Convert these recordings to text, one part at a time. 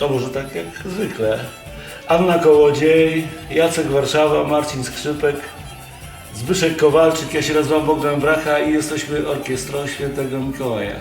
To może tak jak zwykle. Anna Kołodziej, Jacek Warszawa, Marcin Skrzypek, Zbyszek Kowalczyk, ja się nazywam Bogdan Bracha i jesteśmy Orkiestrą Świętego Mikołaja.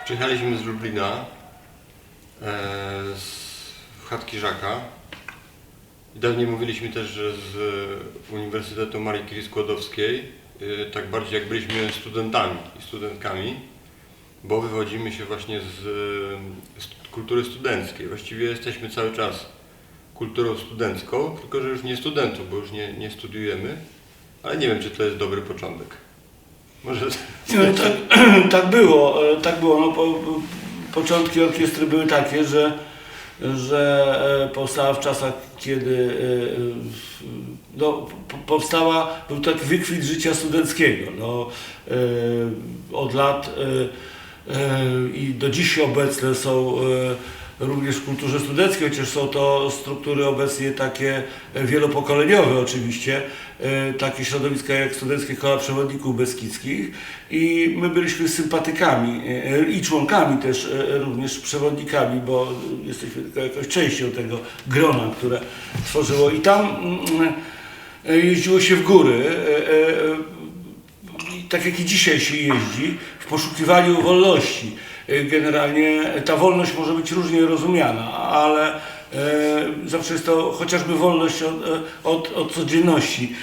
Przyjechaliśmy z Lublina, z chatki Żaka. I dawniej mówiliśmy też, że z Uniwersytetu Marii Curie Skłodowskiej, tak bardziej jak byliśmy studentami i studentkami, bo wywodzimy się właśnie z kultury studenckiej. Właściwie jesteśmy cały czas kulturą studencką, tylko że już nie studentów, bo już nie studiujemy, ale nie wiem, czy to jest dobry początek. Może... Tak było. No, początki orkiestry były takie, że powstała w czasach, kiedy był taki wykwit życia studenckiego. No, od lat i do dziś obecne są również w kulturze studenckiej, chociaż są to struktury obecnie takie wielopokoleniowe oczywiście, takie środowiska jak Studenckie Koła Przewodników Beskidzkich i my byliśmy sympatykami i członkami też również przewodnikami, bo jesteśmy tylko jakąś częścią tego grona, które tworzyło i tam jeździło się w góry, tak jak i dzisiaj się jeździ, w poszukiwaniu wolności. Generalnie ta wolność może być różnie rozumiana, ale zawsze jest to chociażby wolność od codzienności.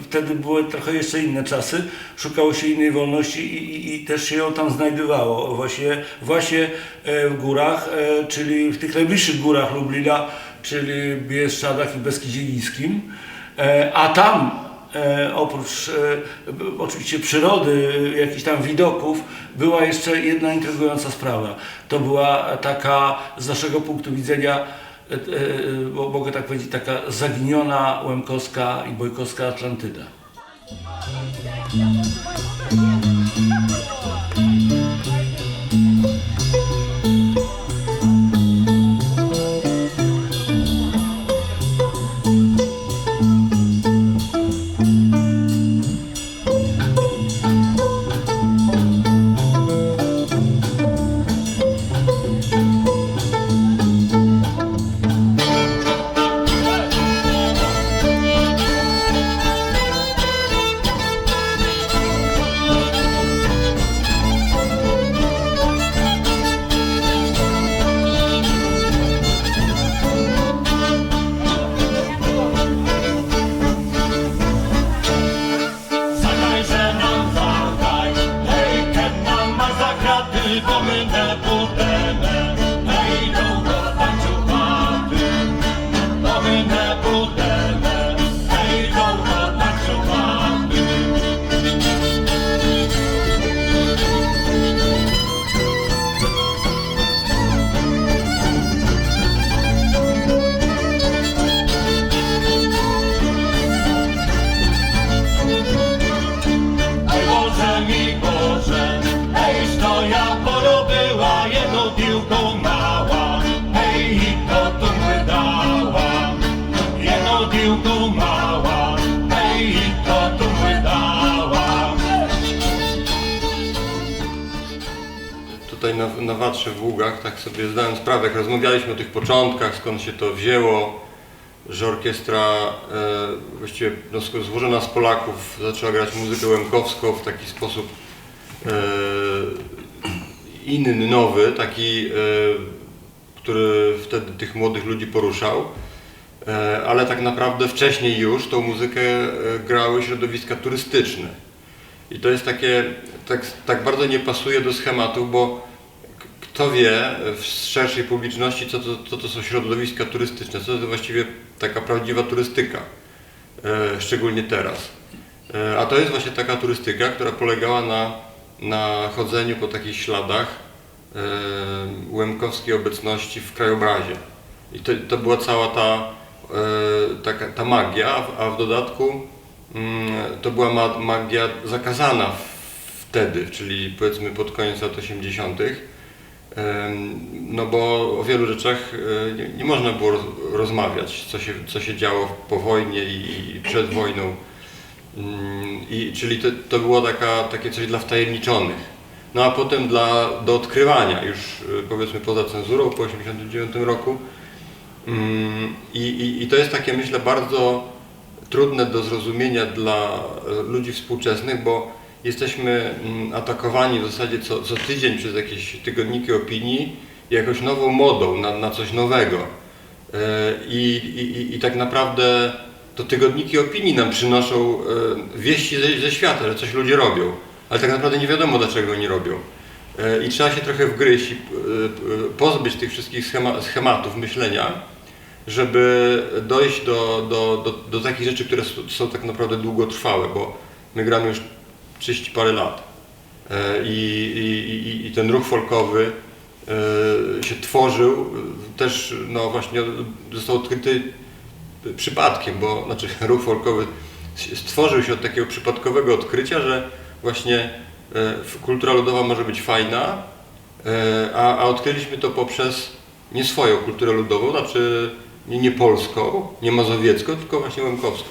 Wtedy były trochę jeszcze inne czasy, szukało się innej wolności i też się ją tam znajdowało. Właśnie w górach, czyli w tych najbliższych górach Lublina, czyli Bieszczadach i Beskidzie Niskim, a tam oprócz oczywiście przyrody, jakichś tam widoków, była jeszcze jedna intrygująca sprawa. To była taka, z naszego punktu widzenia, mogę tak powiedzieć, taka zaginiona łemkowska i bojkowska Atlantyda. na Watrze w Ługach, tak sobie zdałem sprawę, jak rozmawialiśmy o tych początkach, skąd się to wzięło, że orkiestra właściwie złożona z Polaków zaczęła grać muzykę łemkowską w taki sposób inny, nowy, taki, który wtedy tych młodych ludzi poruszał, ale tak naprawdę wcześniej już tą muzykę grały środowiska turystyczne. I to jest takie, tak bardzo nie pasuje do schematu, bo kto wie w szerszej publiczności, co to są środowiska turystyczne, co to właściwie taka prawdziwa turystyka, szczególnie teraz. A to jest właśnie taka turystyka, która polegała na chodzeniu po takich śladach łemkowskiej obecności w krajobrazie. I to była cała ta magia, a w dodatku to była magia zakazana wtedy, czyli powiedzmy pod koniec lat 80. No bo o wielu rzeczach nie można było rozmawiać, co się działo po wojnie i przed wojną. Czyli to było takie coś dla wtajemniczonych. No a potem do odkrywania, już powiedzmy poza cenzurą po 1989 roku. I to jest takie, myślę, bardzo trudne do zrozumienia dla ludzi współczesnych, bo jesteśmy atakowani w zasadzie co tydzień przez jakieś tygodniki opinii jakąś nową modą na coś nowego. I tak naprawdę to tygodniki opinii nam przynoszą wieści ze świata, że coś ludzie robią, ale tak naprawdę nie wiadomo, dlaczego oni robią. I trzeba się trochę wgryźć i pozbyć tych wszystkich schematów myślenia, żeby dojść do takich rzeczy, które są tak naprawdę długotrwałe, bo my gramy już 30 parę lat i ten ruch folkowy się tworzył, też no właśnie został odkryty przypadkiem, bo znaczy ruch folkowy stworzył się od takiego przypadkowego odkrycia, że właśnie kultura ludowa może być fajna, a odkryliśmy to poprzez nie swoją kulturę ludową, znaczy nie polską, nie mazowiecką, tylko właśnie łemkowską.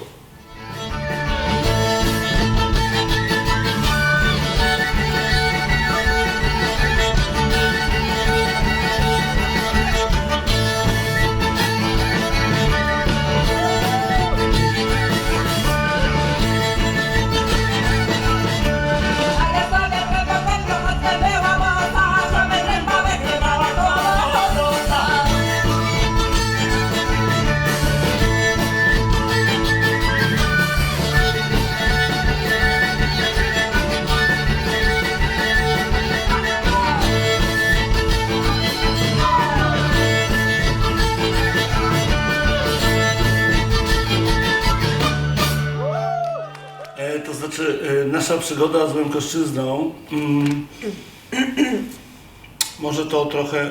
To znaczy, nasza przygoda z Łemkoszczyzną, może to trochę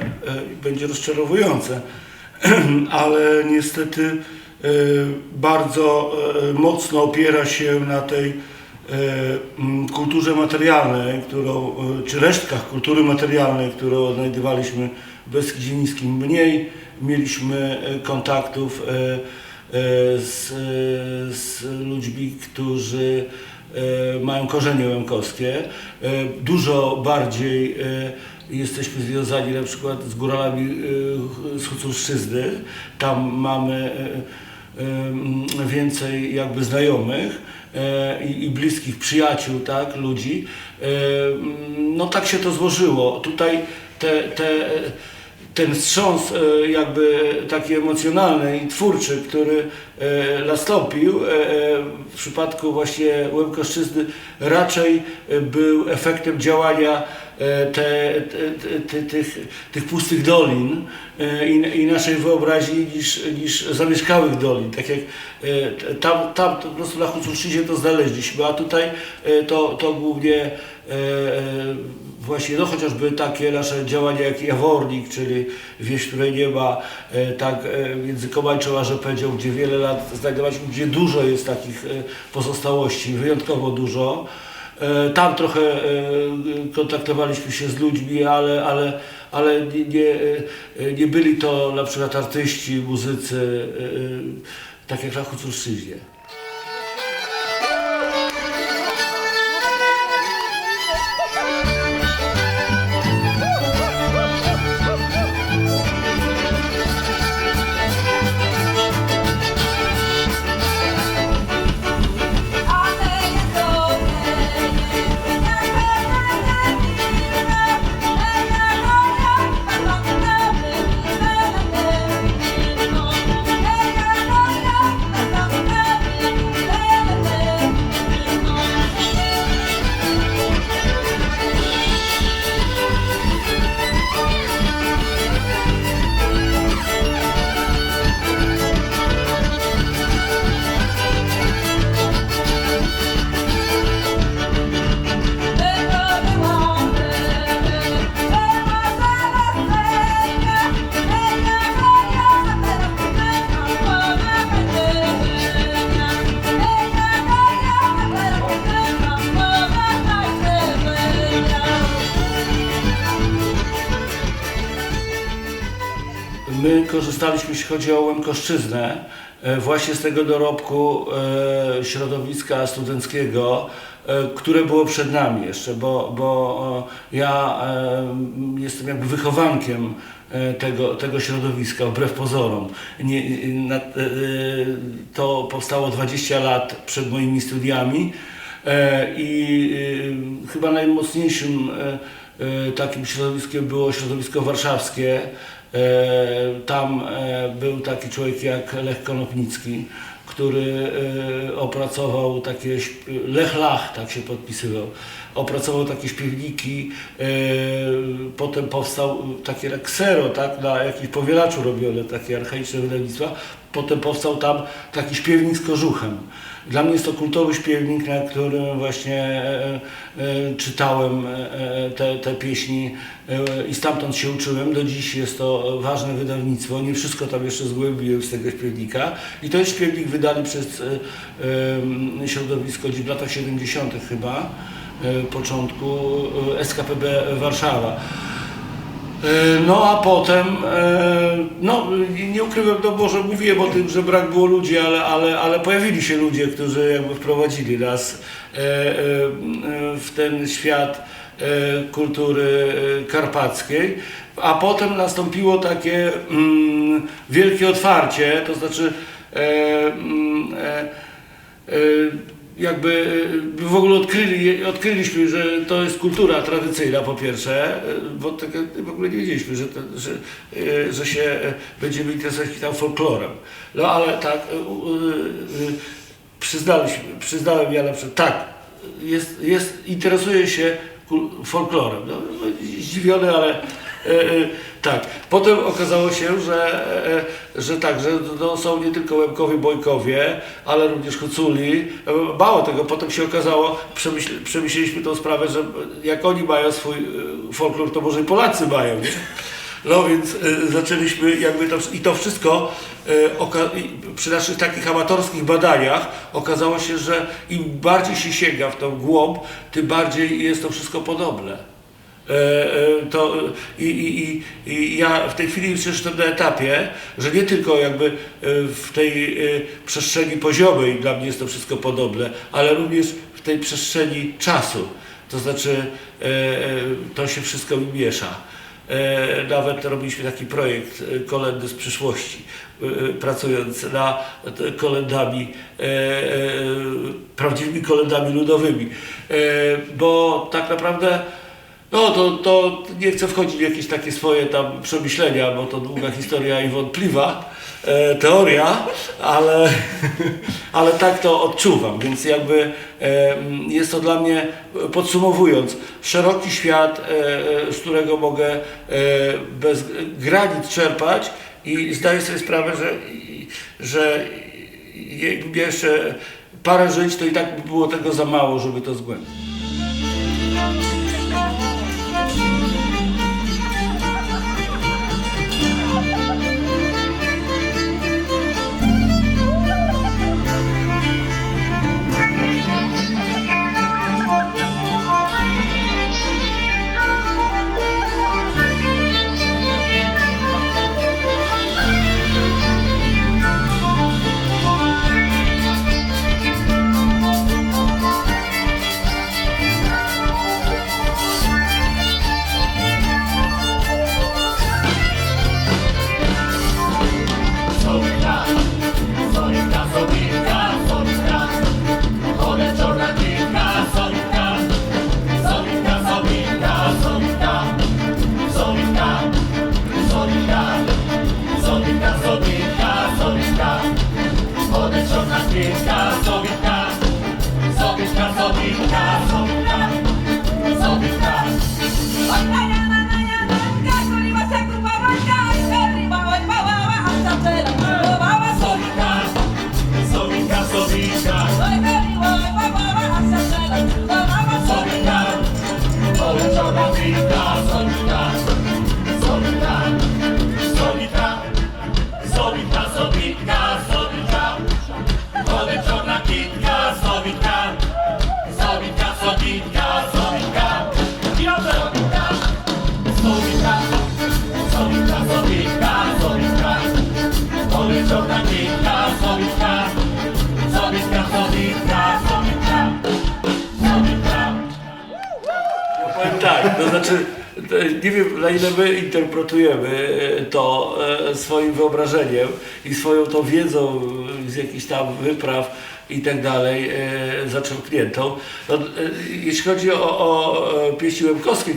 będzie rozczarowujące, ale niestety bardzo mocno opiera się na tej kulturze materialnej, czy resztkach kultury materialnej, którą odnajdywaliśmy w Beskidzie Niskim. Mniej mieliśmy kontaktów z ludźmi, którzy mają korzenie łemkowskie. Dużo bardziej jesteśmy związani na przykład z góralami z Huculszczyzny. Tam mamy więcej jakby znajomych i bliskich przyjaciół, tak, ludzi. No tak się to złożyło. Tutaj ten wstrząs jakby taki emocjonalny i twórczy, który nastąpił w przypadku właśnie Łemkoszczyzny, raczej był efektem działania tych pustych dolin i naszej wyobraźni niż zamieszkałych dolin. Tak jak tam po prostu na Huculszczyźnie to znaleźliśmy, a tutaj to głównie właśnie, no chociażby takie nasze działania jak Jawornik, czyli wieś, której nie ma, tak między Komańczą a Rzepędzią, gdzie wiele lat znajdowaliśmy, gdzie dużo jest takich pozostałości, wyjątkowo dużo. Tam trochę kontaktowaliśmy się z ludźmi, ale nie byli to na przykład artyści, muzycy, tak jak na Huculszczyźnie. my korzystaliśmy, jeśli chodzi o Łemkoszczyznę, właśnie z tego dorobku środowiska studenckiego, które było przed nami jeszcze, bo ja jestem jakby wychowankiem tego środowiska, wbrew pozorom. To powstało 20 lat przed moimi studiami i chyba najmocniejszym takim środowiskiem było środowisko warszawskie. Tam był taki człowiek jak Lech Konopnicki, który opracował takie, Lech Lach, tak się podpisywał, opracował takie śpiewniki, potem powstał takie jak ksero, tak, na jakimś powielaczu robione, takie archaiczne wydawnictwa, potem powstał tam taki śpiewnik z kożuchem. Dla mnie jest to kultowy śpiewnik, na którym właśnie czytałem te pieśni i stamtąd się uczyłem. Do dziś jest to ważne wydawnictwo, nie wszystko tam jeszcze zgłębiłem z tego śpiewnika. I to jest śpiewnik wydany przez środowisko gdzieś w latach 70. chyba, początku SKPB Warszawa. No a potem, no nie ukrywam, no może mówiłem o tym, że brak było ludzi, ale pojawili się ludzie, którzy jakby wprowadzili nas w ten świat kultury karpackiej, a potem nastąpiło takie wielkie otwarcie, to znaczy jakby w ogóle odkryliśmy, że to jest kultura tradycyjna po pierwsze, bo w ogóle nie wiedzieliśmy, że się będziemy interesować tam folklorem. No ale tak, przyznałem ja na przykład, tak, interesuję się folklorem. No, zdziwiony, ale tak. Potem okazało się, że to są nie tylko Łemkowie, Bojkowie, ale również Huculi. Mało tego, potem się okazało, przemyśleliśmy tą sprawę, że jak oni mają swój folklor, to może i Polacy mają, nie? No więc zaczęliśmy jakby to, i to wszystko przy naszych takich amatorskich badaniach okazało się, że im bardziej się sięga w tą głąb, tym bardziej jest to wszystko podobne. I ja w tej chwili jestem na etapie, że nie tylko jakby w tej przestrzeni poziomej dla mnie jest to wszystko podobne, ale również w tej przestrzeni czasu. To znaczy to się wszystko mi miesza. Nawet robiliśmy taki projekt Kolendy z przyszłości, pracując nad kolendami, prawdziwymi kolendami ludowymi, bo tak naprawdę no to nie chcę wchodzić w jakieś takie swoje tam przemyślenia, bo to długa historia i wątpliwa teoria, ale tak to odczuwam, więc jakby jest to dla mnie, podsumowując, szeroki świat, z którego mogę bez granic czerpać i zdaję sobie sprawę, że jakby jeszcze parę żyć, to i tak by było tego za mało, żeby to zgłębić. Sobitka, sobitka, sobitka, Znaczy, nie wiem na ile my interpretujemy to swoim wyobrażeniem i swoją tą wiedzą z jakichś tam wypraw i tak dalej zaczerpniętą. No, jeśli chodzi o pieśni łemkowskie,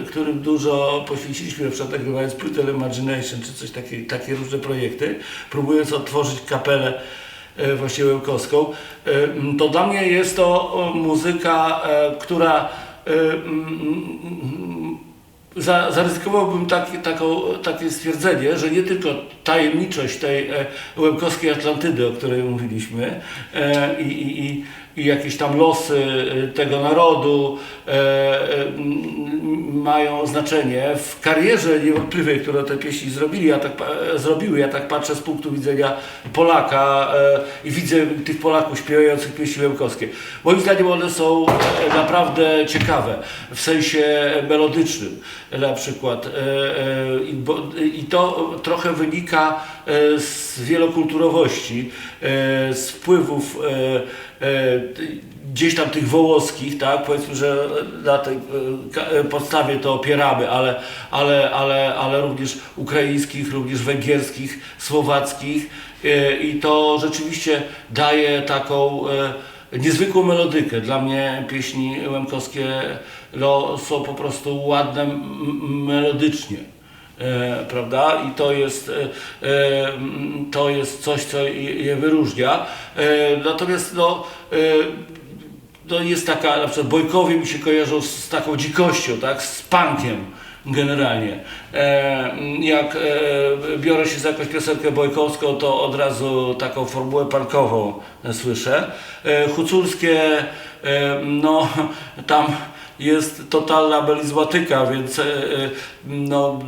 którym dużo poświęciliśmy, na przykład nagrywając płytę Imagination czy coś takie różne projekty, próbując otworzyć kapelę właśnie łemkowską, to dla mnie jest to muzyka, która zaryzykowałbym takie stwierdzenie, że nie tylko tajemniczość tej łemkowskiej Atlantydy, o której mówiliśmy, i jakieś tam losy tego narodu mają znaczenie w karierze niewątpliwej, którą te pieśni zrobiły. Ja tak patrzę z punktu widzenia Polaka i widzę tych Polaków śpiewających pieśni łemkowskie. Moim zdaniem one są naprawdę ciekawe w sensie melodycznym na przykład. I to trochę wynika z wielokulturowości, z wpływów gdzieś tam tych wołoskich, tak, powiedzmy, że na tej podstawie to opieramy, ale również ukraińskich, również węgierskich, słowackich i to rzeczywiście daje taką niezwykłą melodykę. Dla mnie pieśni łemkowskie są po prostu ładne melodycznie. Prawda? I to jest coś, co je wyróżnia. Natomiast jest taka, na przykład bojkowie mi się kojarzą z taką dzikością, tak? Z punkiem generalnie. Jak biorę się za jakąś piosenkę bojkowską, to od razu taką formułę punkową słyszę. Huculskie, no tam jest totalna melizmatyka, więc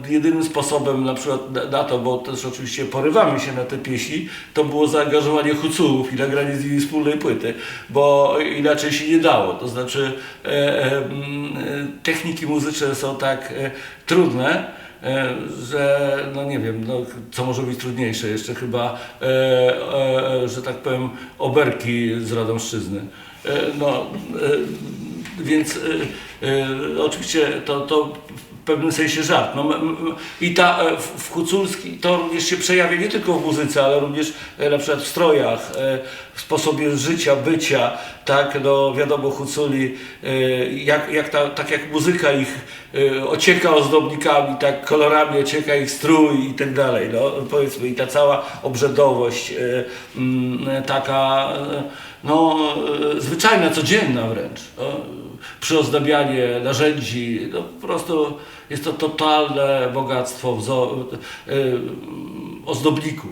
jedynym sposobem na przykład na to, bo też oczywiście porywamy się na te pieśni, to było zaangażowanie Huculów i nagranie z nimi wspólnej płyty, bo inaczej się nie dało. To znaczy techniki muzyczne są tak trudne, że no nie wiem, co może być trudniejsze, jeszcze chyba, że tak powiem, oberki z Radomszczyzny. Więc oczywiście to w pewnym sensie żart. I w Huculski to również się przejawia nie tylko w muzyce, ale również na przykład w strojach, w sposobie życia, bycia. Tak, wiadomo, Huculi, tak jak muzyka ich ocieka ozdobnikami, tak kolorami ocieka ich strój i tak dalej. Powiedzmy, i ta cała obrzędowość, taka zwyczajna, codzienna wręcz. Przyozdabianie narzędzi, po prostu jest to totalne bogactwo ozdobników.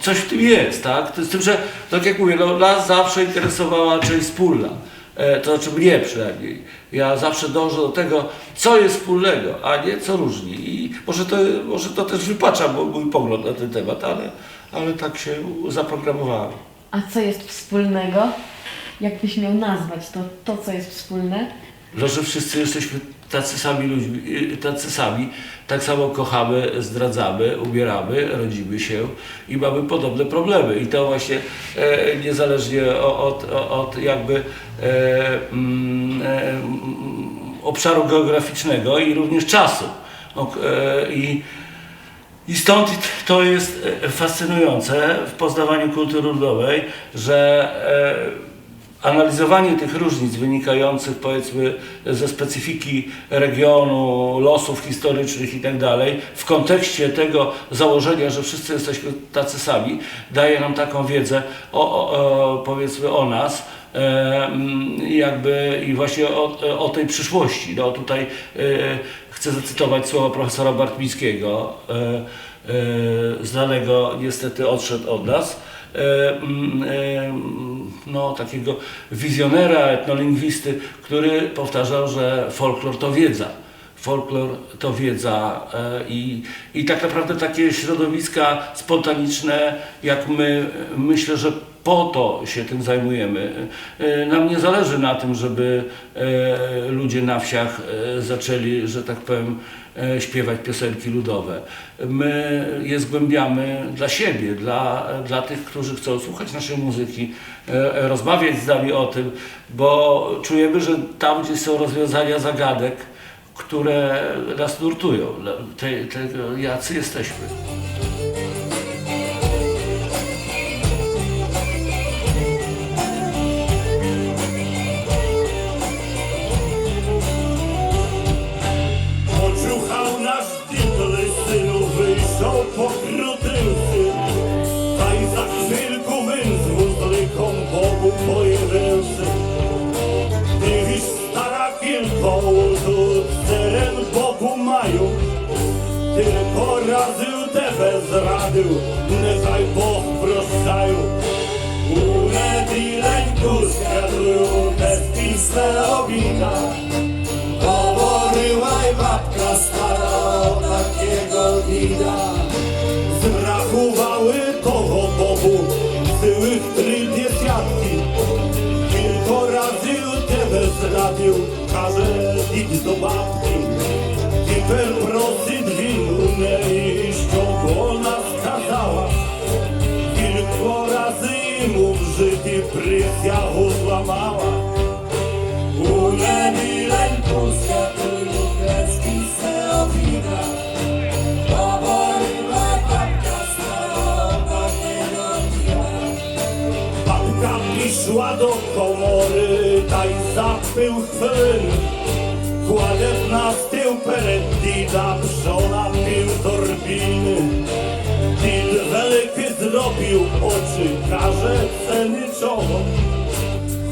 Coś w tym jest, tak? Z tym, że tak jak mówię, nas zawsze interesowała część wspólna. To znaczy mnie przynajmniej. Ja zawsze dążę do tego, co jest wspólnego, a nie co różni. I może to też wypacza mój pogląd na ten temat, ale tak się zaprogramowałem. A co jest wspólnego? Jakbyś miał nazwać to co jest wspólne? że wszyscy jesteśmy tacy sami ludźmi, tacy sami, tak samo kochamy, zdradzamy, umieramy, rodzimy się i mamy podobne problemy. I to właśnie niezależnie od jakby obszaru geograficznego i również czasu. I stąd to jest fascynujące w poznawaniu kultury ludowej, że analizowanie tych różnic wynikających powiedzmy ze specyfiki regionu, losów historycznych i tak dalej, w kontekście tego założenia, że wszyscy jesteśmy tacy sami, daje nam taką wiedzę powiedzmy o nas, jakby i właśnie o tej przyszłości. No tutaj chcę zacytować słowa profesora Bartmińskiego, znanego niestety odszedł od nas, no, takiego wizjonera, etnolingwisty, który powtarzał, że folklor to wiedza. Folklor to wiedza i tak naprawdę takie środowiska spontaniczne, jak my, myślę, że po to się tym zajmujemy. Nam nie zależy na tym, żeby ludzie na wsiach zaczęli, że tak powiem, śpiewać piosenki ludowe. My je zgłębiamy dla siebie, dla tych, którzy chcą słuchać naszej muzyki, rozmawiać z nami o tym, bo czujemy, że tam, gdzie są rozwiązania zagadek, które nas nurtują, tego jacy jesteśmy. Oczuchał nasz tytuł synu, wyjrzał pokryty syn. Taj za chwilku węzłu z ryką Bogu pojedył syn. Ty wisz stara kilką, tu teren Bogu mają. Tylko razy tebe zradył, niechaj Bóg proszczają. Unedi lęku zwiadują, te pisne obina. Говорила babka stara o takiego dida. Zbrachowały toho Bogu, byłych 3 dziesiątki. Kilko razy tebe zradził, każe idź do babki. Typer prosy dwinune i ściągona skazała. Kilko razy mu w życiu przysięgę złamała. Unedi lęku zwiatują, kreski se obina. Говорила babka stara o takiego dnia. Babka przyszła do komory, taj zapył chwilę. Kładę na tył perед dida, żona pił torbiny. Did wielkie zrobił oczy, każe ceny czoło.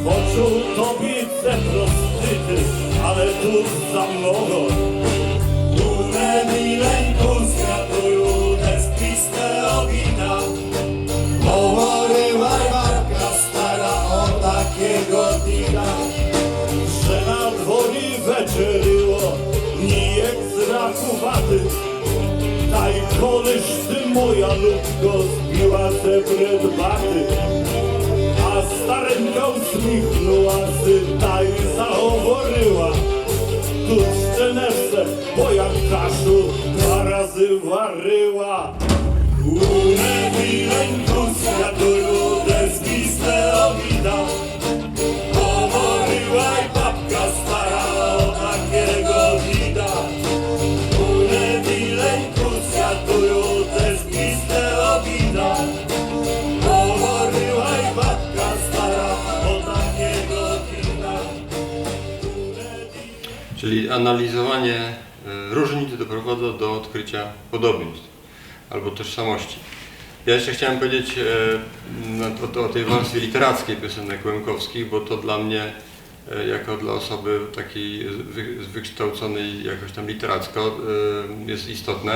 Chodzą tobie te prostyty, ale tu za mnogo. Unedi lęku zwiatują, te spisne obina. Говорила babka stara o takiego dida. Że na dworze wieczeryło, nijek zrachowaty. Taj koleś ty moja ludko zbiła se bredbaty. A starenka uśmiechnęła się, taj zahovoryła. Tu szczenese, bo jak kaszu 2 razy waryła. Unedi lęku zwiatują, te spisne obida. Говорила babka stara o takiego dida. Unedi lęku zwiatują, te spisne obida. Говорила babka stara o takiego dida. Czyli analizowanie różnic doprowadza do odkrycia podobieństw albo tożsamości. Ja jeszcze chciałem powiedzieć o tej warstwie literackiej piosenek łemkowskich, bo to dla mnie, jako dla osoby takiej wykształconej jakoś tam literacko, jest istotne,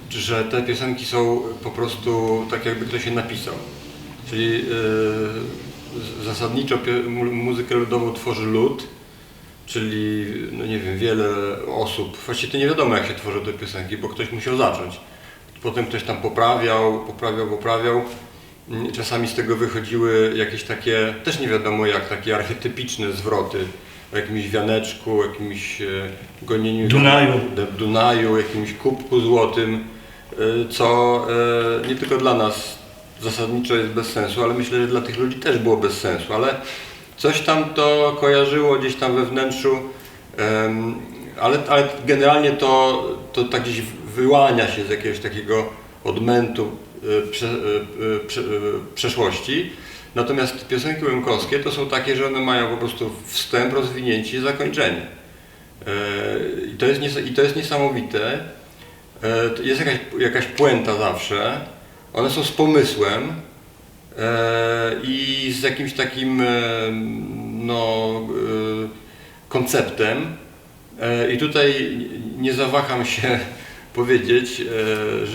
że te piosenki są po prostu tak, jakby ktoś je napisał. Czyli zasadniczo muzykę ludową tworzy lud, czyli, no nie wiem, wiele osób. Właściwie to nie wiadomo, jak się tworzą te piosenki, bo ktoś musiał zacząć. Potem ktoś tam poprawiał. czasami z tego wychodziły jakieś takie, też nie wiadomo jak, takie archetypiczne zwroty o jakimś wianeczku, jakimś gonieniu Dunaju, jakimś kubku złotym, co nie tylko dla nas zasadniczo jest bez sensu, ale myślę, że dla tych ludzi też było bez sensu, ale coś tam to kojarzyło gdzieś tam we wnętrzu, ale generalnie to tak gdzieś wyłania się z jakiegoś takiego odmętu przeszłości. Natomiast piosenki łemkowskie to są takie, że one mają po prostu wstęp, rozwinięcie i zakończenie. I to jest niesamowite. Jest jakaś puenta zawsze. One są z pomysłem i z jakimś takim konceptem. I tutaj nie zawaham się powiedzieć,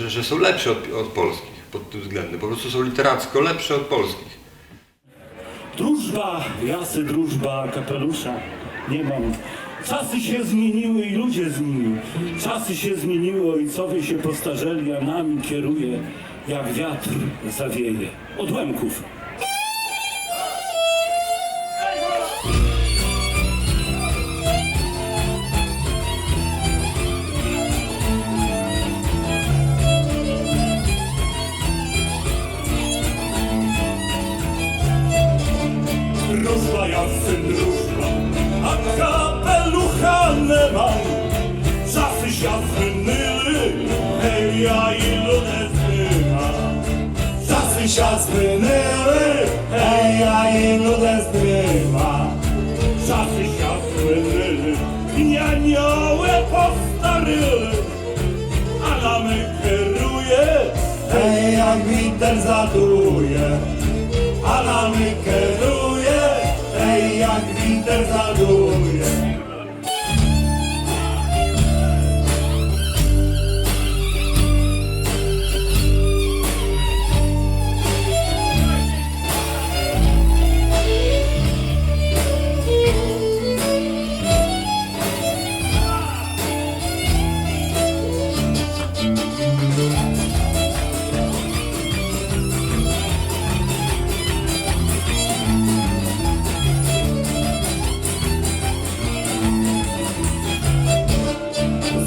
że są lepsze od polskich pod tym względem. Po prostu są literacko lepsze od polskich. Drużba, jasy drużba, kapelusza nie mam. Czasy się zmieniły i ludzie z nimi. Czasy się zmieniły, ojcowie się postarzeli, a nami kieruje, jak wiatr zawieje. Od Łemków. Drużba, jasy drużba, a kapelucha nie mam. Czasy się zmieniły, hej, ja i ludę zbywa. Czasy się zmieniły, hej, ja i ludę zbywa. Czasy się zmieniły, i anioły postaryły, a nami kieruje, hej, jak witer zaduje. A nami kieruje, hej, jak witer zaduje.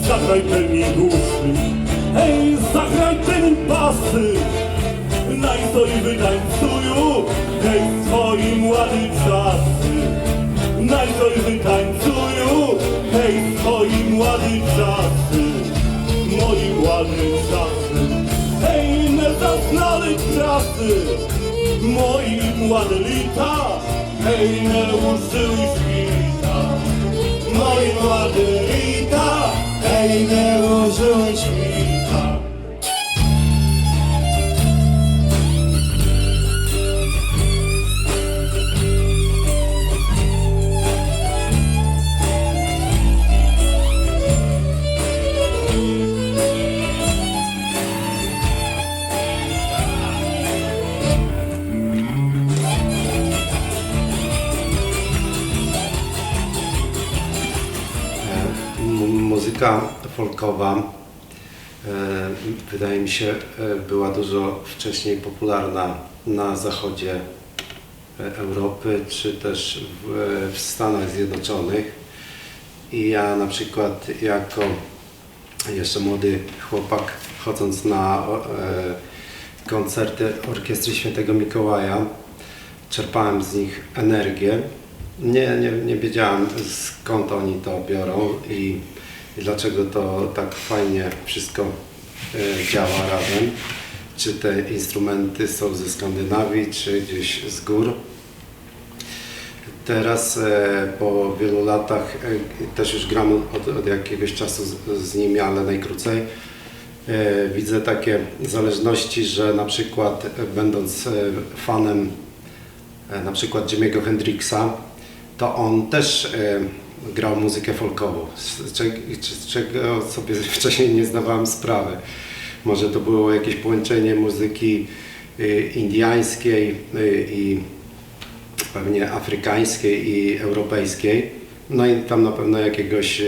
Zagraj ten mi duszy, hej, zagraj ten pasy. Najstoj wytańcuju, hej, swoim łady czasy. Najstoj wytańcuju, hej, swoim łady czasy. Moim łady czasy, hej, nie zaznali czasy. Moim łady lita, hej, nie użyły świta. Moim łady lita, hej, nie użyły świta. Muzyka folkowa wydaje mi się była dużo wcześniej popularna na zachodzie Europy czy też w Stanach Zjednoczonych i ja na przykład jako jeszcze młody chłopak chodząc na koncerty Orkiestry Świętego Mikołaja czerpałem z nich energię. Nie wiedziałem skąd oni to biorą i dlaczego to tak fajnie wszystko działa razem. Czy te instrumenty są ze Skandynawii, czy gdzieś z gór. Teraz po wielu latach też już gram od jakiegoś czasu z nimi, ale najkrócej. Widzę takie zależności, że na przykład będąc fanem na przykład Jimmy'ego Hendrixa, to on też grał muzykę folkową, z czego sobie wcześniej nie zdawałem sprawy. Może to było jakieś połączenie muzyki indyjskiej i pewnie afrykańskiej i europejskiej. No i tam na pewno jakiegoś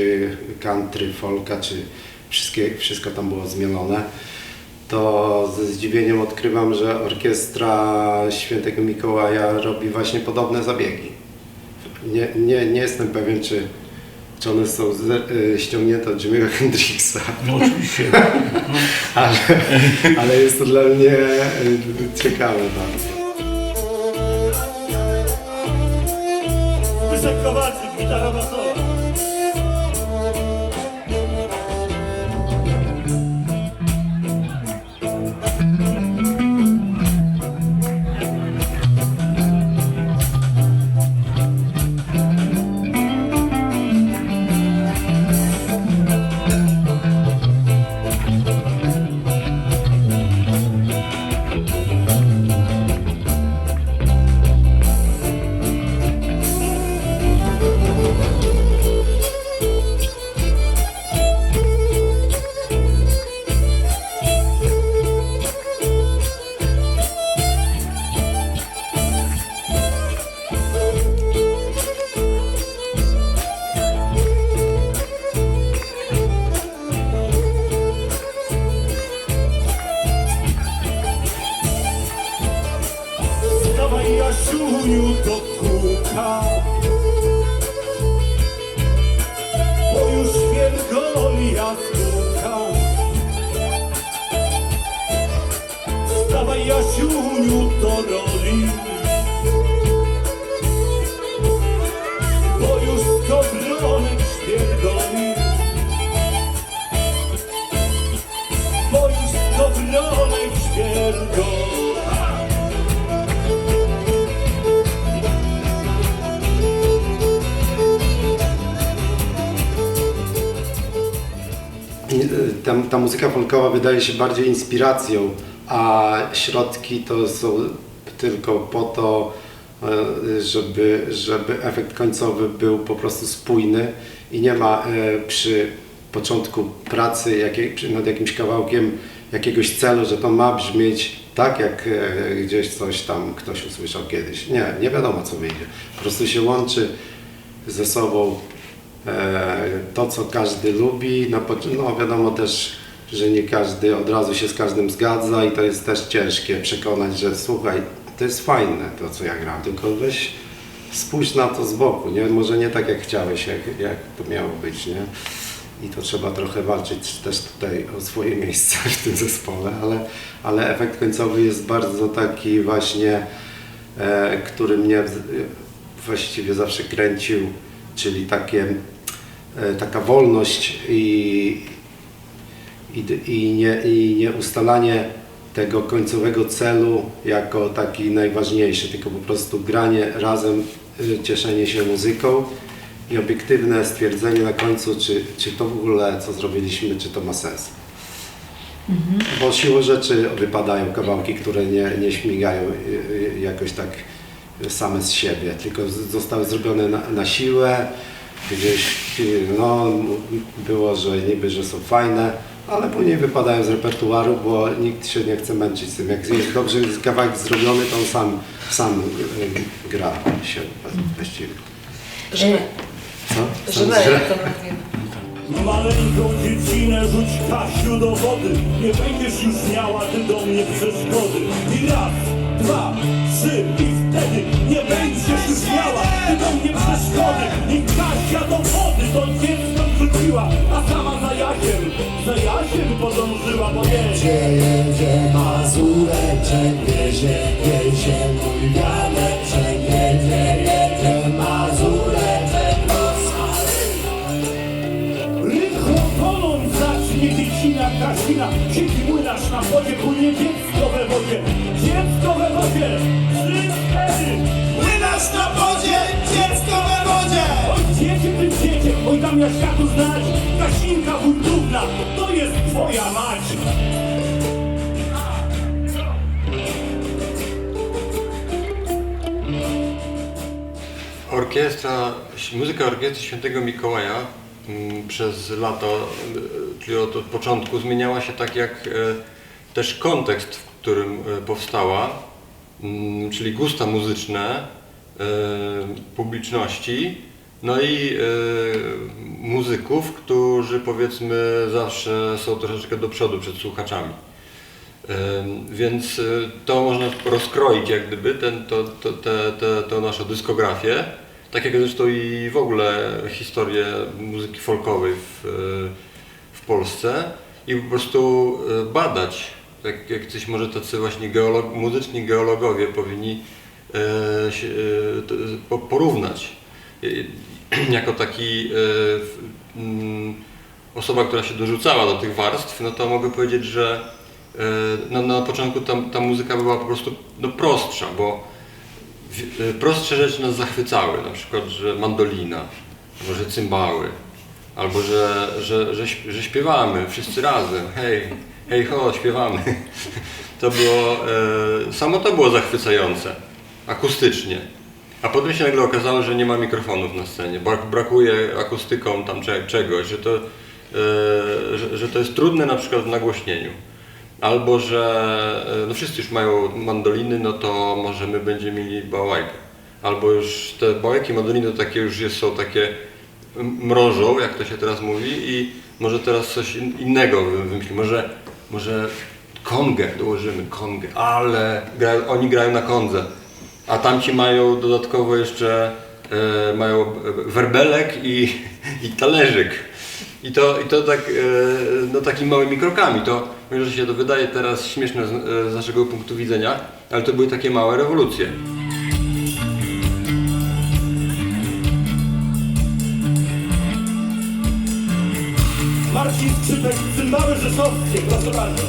country, folka, czy wszystko tam było zmielone. to ze zdziwieniem odkrywam, że orkiestra Świętego Mikołaja robi właśnie podobne zabiegi. Nie jestem pewien, czy one są ściągnięte od Jimmy'ego Hendrixa, No oczywiście. ale jest to dla mnie ciekawe bardzo. Leszek Kowalczyk, gitara basowa. Dawaj Jasiuniu do kółka, bo już pierdoli jaskółka. Dawaj Jasiuniu do roli, bo już skowronek śpierdoli. Bo już skowronek śpierdoli. Ta muzyka folkowa wydaje się bardziej inspiracją, a środki to są tylko po to, żeby efekt końcowy był po prostu spójny i nie ma przy początku pracy nad jakimś kawałkiem jakiegoś celu, że to ma brzmieć tak, jak gdzieś coś tam ktoś usłyszał kiedyś. Nie wiadomo co wyjdzie. Po prostu się łączy ze sobą to, co każdy lubi. No wiadomo też, że nie każdy od razu się z każdym zgadza i to jest też ciężkie przekonać, że słuchaj, to jest fajne to, co ja gram, tylko weź spójrz na to z boku, nie? Może nie tak jak chciałeś, jak to miało być, nie? I to trzeba trochę walczyć też tutaj o swoje miejsce w tym zespole, ale efekt końcowy jest bardzo taki właśnie, który mnie właściwie zawsze kręcił, czyli taka wolność i nie ustalanie tego końcowego celu jako taki najważniejszy, tylko po prostu granie razem, cieszenie się muzyką i obiektywne stwierdzenie na końcu, czy to w ogóle co zrobiliśmy, czy to ma sens. Bo siłą rzeczy wypadają kawałki, które nie śmigają jakoś tak same z siebie, tylko zostały zrobione na siłę, gdzieś no, było, że niby, że są fajne, ale później wypadają z repertuaru, bo nikt się nie chce męczyć z tym. Jak jest dobrze kawałek zrobiony, to on sam gra się właściwie. Co? Sam gra. Maleńką dziedzinę rzuć Kasiu do wody, nie będziesz już miała ty do mnie przeszkody. I raz, dwa, trzy i wtedy nie będziesz już miała ty do mnie przeszkody. I Kasia do wody to dziecko wrzuciła, a sama za Jasiem podążyła, bo Jedzie Mazureczek, wiezie mój wianeczek, jedzie Mazureczek. rychło tonąć zacznie dziecina Kasina. Siedzi młynarz na wodzie, płynie dziecko we wodzie. Dziecko we wodzie, 3, 4. Młynarz na wodzie, dziecko we wodzie. Oj dziecię, ty dziecię, oj tam Jaśka tu znać. Kasinka Wójtówna, to jest twoja mać. Muzyka orkiestry Świętego Mikołaja przez lata, czyli od początku, zmieniała się tak jak też kontekst, w którym powstała, czyli gusta muzyczne publiczności, no i muzyków, którzy powiedzmy zawsze są troszeczkę do przodu przed słuchaczami. Więc to można rozkroić jak gdyby tę naszą dyskografię, tak jak zresztą i w ogóle historię muzyki folkowej w Polsce i po prostu badać, jak coś może tacy właśnie muzyczni geologowie powinni porównać. Jako taki osoba, która się dorzucała do tych warstw, no to mogę powiedzieć, że na początku ta muzyka była po prostu prostsza, bo prostsze rzeczy nas zachwycały, na przykład, że mandolina, albo że cymbały, albo że śpiewamy wszyscy razem, hej ho, śpiewamy. To było, samo to było zachwycające, akustycznie. A potem się nagle okazało, że nie ma mikrofonów na scenie, brakuje akustyką tam czegoś, że to jest trudne na przykład w nagłośnieniu. Albo że no wszyscy już mają mandoliny, no to może my będziemy mieli bałajkę. Albo już te bałajki, mandoliny to takie już są takie mrożą, jak to się teraz mówi, i może teraz coś innego wymyślimy. Może kongę dołożymy, kongę, ale oni grają na kondze, a tamci mają dodatkowo jeszcze mają werbelek i talerzyk. I to tak, no takimi małymi krokami. To może się to wydaje teraz śmieszne z naszego punktu widzenia, ale to były takie małe rewolucje. Marcin Skrzypek, cymbały rzeszowskie, proszę bardzo.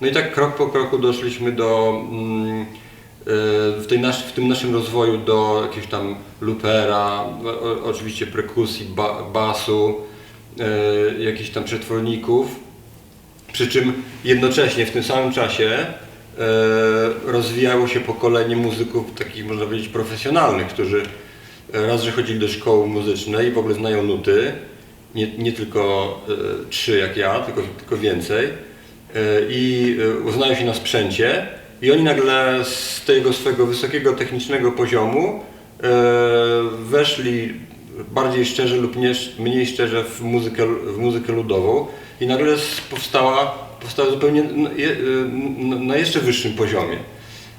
No i tak krok po kroku doszliśmy do, w tym naszym rozwoju do jakiegoś tam loopera, oczywiście perkusji, basu, jakichś tam przetworników. Przy czym jednocześnie w tym samym czasie rozwijało się pokolenie muzyków takich, można powiedzieć, profesjonalnych, którzy raz, że chodzili do szkoły muzycznej i w ogóle znają nuty, nie tylko 3 jak ja, tylko więcej. I uznają się na sprzęcie i oni nagle z tego swojego wysokiego technicznego poziomu weszli bardziej szczerze lub mniej szczerze w muzykę ludową i nagle powstała zupełnie na jeszcze wyższym poziomie.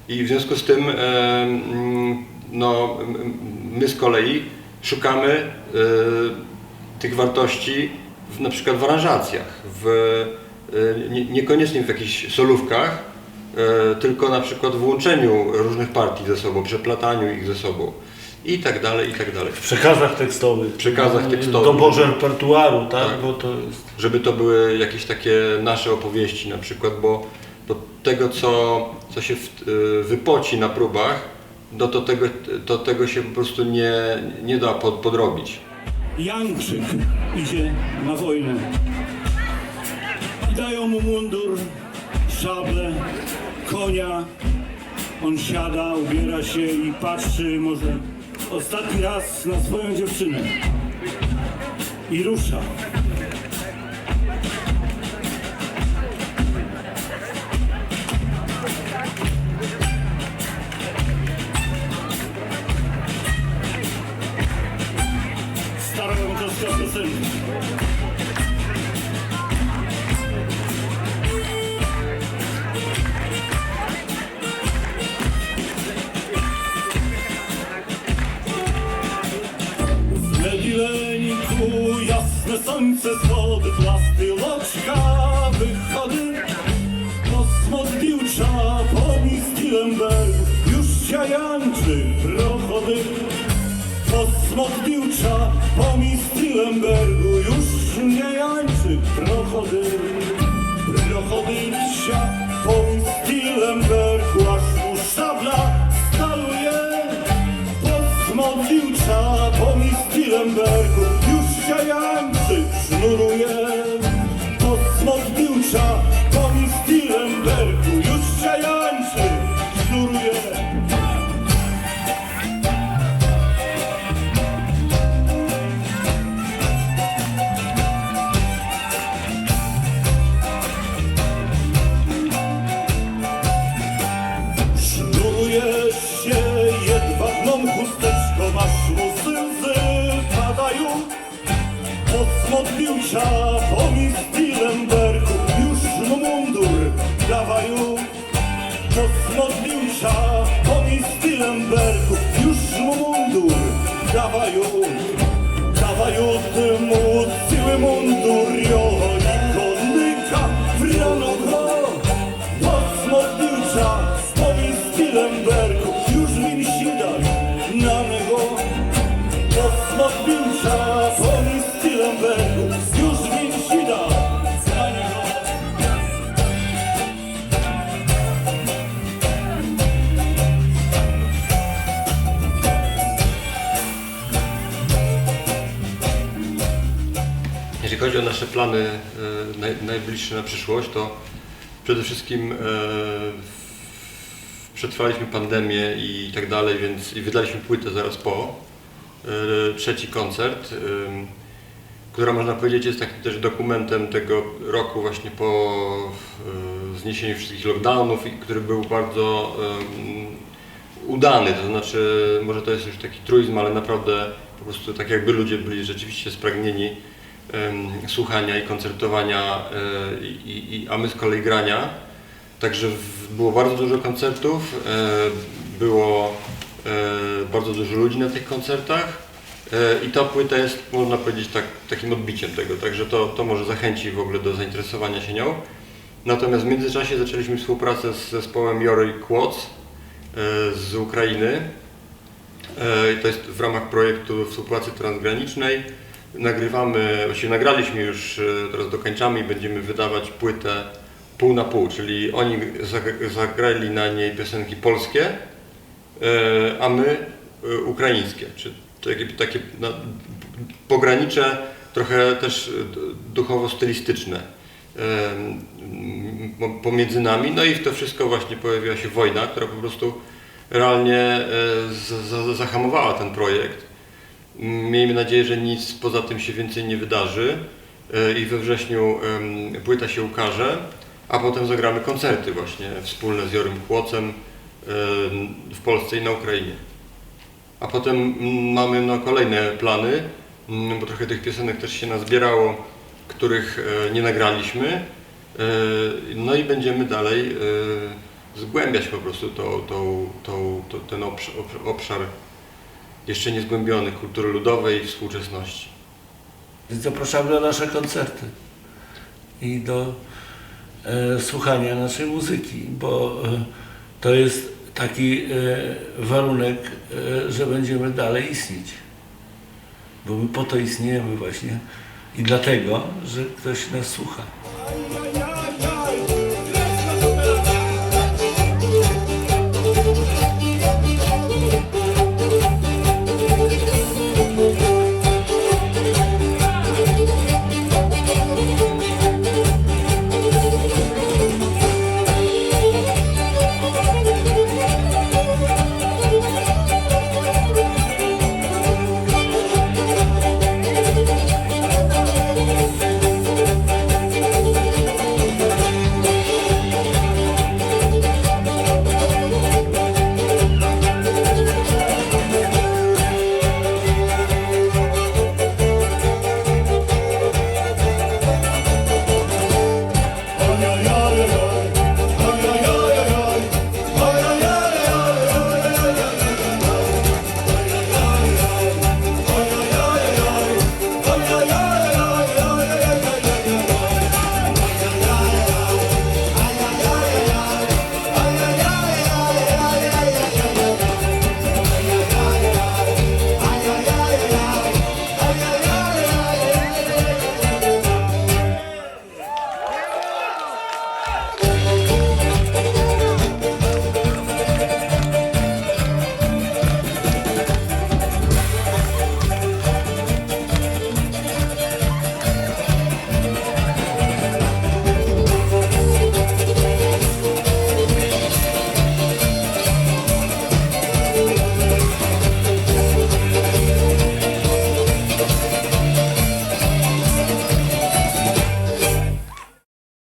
I w związku z tym no, my z kolei szukamy tych wartości na przykład w aranżacjach, niekoniecznie w jakichś solówkach, tylko na przykład w łączeniu różnych partii ze sobą, przeplataniu ich ze sobą i tak dalej, i tak dalej. W przekazach tekstowych. Doborze repertuaru, tak? Tak. Bo to jest... Żeby to były jakieś takie nasze opowieści na przykład, bo tego, co się wypoci na próbach, tego się po prostu nie da podrobić. Janczyk idzie na wojnę. Dają mu mundur, szablę, konia. On siada, ubiera się i patrzy może ostatni raz na swoją dziewczynę. I rusza. polska piosenka. W Medileniku jasne słońce, schody, plasty, loczka, wychody. Kosmos Biłcza, pomi Stilenberg, już siajanczy prochody. Kosmos Biłcza, pomi Stilenbergu, już nie jańczy prochody. Prochody wsia, pomi Stilenbergu, aż mu szabla staluje. Kosmos Biłcza, pomi Stilenbergu, już siajanczy sznuruje. Kosmos Biłcza, pomi Stilenbergu, już siajanczy sznuruje. Sznurujesz się jedwabną chusteczką, masz mu łzy padają. Kosmos Biłcza, pomi Stilenbergu, już mu mundur dawają. Kosmos Biłcza, pomi Stilenbergu, już mu mundur dawają. Dawają temu siły mundur, i kondyka w rano go. Kosmos Biłcza, pomi Stilenbergu, już win sidać na niego. Kosmos Biłcza, pomi Stilenbergu, już win sidać na niego. Jeżeli chodzi o nasze plany najbliższe na przyszłość, to przede wszystkim przetrwaliśmy pandemię i tak dalej, więc wydaliśmy płytę zaraz po. Trzeci koncert, która można powiedzieć jest takim też dokumentem tego roku właśnie po zniesieniu wszystkich lockdownów i który był bardzo udany, to znaczy może to jest już taki truizm, ale naprawdę po prostu tak jakby ludzie byli rzeczywiście spragnieni słuchania i koncertowania, a my z kolei grania. Także było bardzo dużo koncertów, było bardzo dużo ludzi na tych koncertach i ta płyta jest, można powiedzieć, takim odbiciem tego, także to może zachęci w ogóle do zainteresowania się nią. Natomiast w międzyczasie zaczęliśmy współpracę z zespołem Jory Kłoc z Ukrainy. To jest w ramach projektu współpracy transgranicznej. Właściwie nagraliśmy już, teraz dokończamy i będziemy wydawać płytę pół na pół, czyli oni zagrali na niej piosenki polskie, a my ukraińskie, czy takie pogranicze, trochę też duchowo-stylistyczne pomiędzy nami. No i w to wszystko właśnie pojawiła się wojna, która po prostu realnie zahamowała ten projekt. Miejmy nadzieję, że nic poza tym się więcej nie wydarzy i we wrześniu płyta się ukaże, a potem zagramy koncerty właśnie wspólne z Jorym Kłocem w Polsce i na Ukrainie. A potem mamy kolejne plany, bo trochę tych piosenek też się nazbierało, których nie nagraliśmy. No i będziemy dalej zgłębiać po prostu ten obszar jeszcze niezgłębiony kultury ludowej i współczesności. Więc zapraszamy na nasze koncerty i do słuchania naszej muzyki, bo to jest taki warunek, że będziemy dalej istnieć. Bo my po to istniejemy właśnie i dlatego, że ktoś nas słucha.